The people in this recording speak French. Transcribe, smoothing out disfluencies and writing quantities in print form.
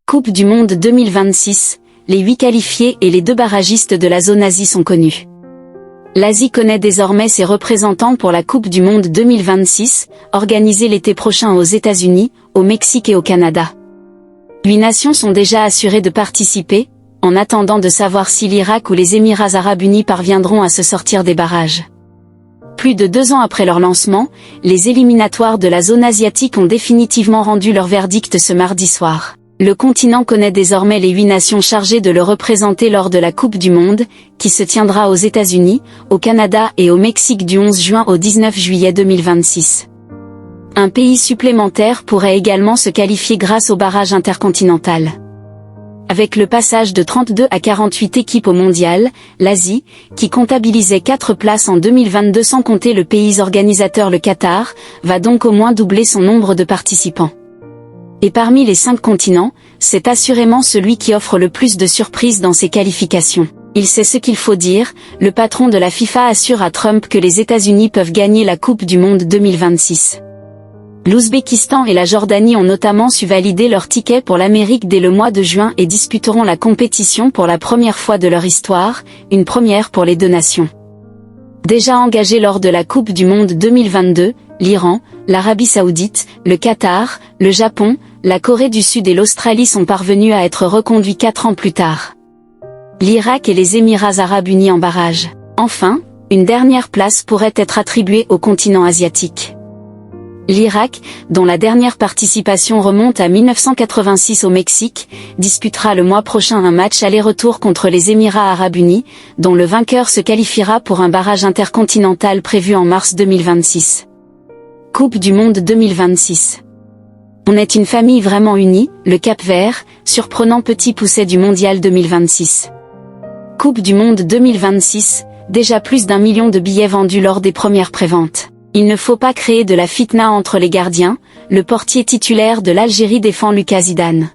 Coupe du Monde 2026, les 8 qualifiés et les 2 barragistes de la zone Asie sont connus. L'Asie connaît désormais ses représentants pour la Coupe du Monde 2026, organisée l'été prochain aux États-Unis, au Mexique et au Canada. 8 nations sont déjà assurées de participer, en attendant de savoir si l'Irak ou les Émirats arabes unis parviendront à se sortir des barrages. Plus de 2 ans après leur lancement, les éliminatoires de la zone asiatique ont définitivement rendu leur verdict ce mardi soir. Le continent connaît désormais les 8 nations chargées de le représenter lors de la Coupe du Monde, qui se tiendra aux États-Unis, au Canada et au Mexique du 11 juin au 19 juillet 2026. Un pays supplémentaire pourrait également se qualifier grâce au barrage intercontinental. Avec le passage de 32 à 48 équipes au mondial, l'Asie, qui comptabilisait 4 places en 2022 sans compter le pays organisateur le Qatar, va donc au moins doubler son nombre de participants. Et parmi les 5 continents, c'est assurément celui qui offre le plus de surprises dans ses qualifications. Il sait ce qu'il faut dire, le patron de la FIFA assure à Trump que les États-Unis peuvent gagner la Coupe du Monde 2026. L'Ouzbékistan et la Jordanie ont notamment su valider leur ticket pour l'Amérique dès le mois de juin et disputeront la compétition pour la première fois de leur histoire, une première pour les 2 nations. Déjà engagés lors de la Coupe du Monde 2022, l'Iran, l'Arabie Saoudite, le Qatar, le Japon, la Corée du Sud et l'Australie sont parvenus à être reconduits 4 ans plus tard. L'Irak et les Émirats arabes unis en barrage. Enfin, une dernière place pourrait être attribuée au continent asiatique. L'Irak, dont la dernière participation remonte à 1986 au Mexique, disputera le mois prochain un match aller-retour contre les Émirats arabes unis, dont le vainqueur se qualifiera pour un barrage intercontinental prévu en mars 2026. Coupe du Monde 2026. On est une famille vraiment unie, le Cap-Vert, surprenant petit pousset du Mondial 2026. Coupe du Monde 2026, déjà plus d'1 million de billets vendus lors des premières préventes. Il ne faut pas créer de la fitna entre les gardiens, le portier titulaire de l'Algérie défend Lucas Zidane.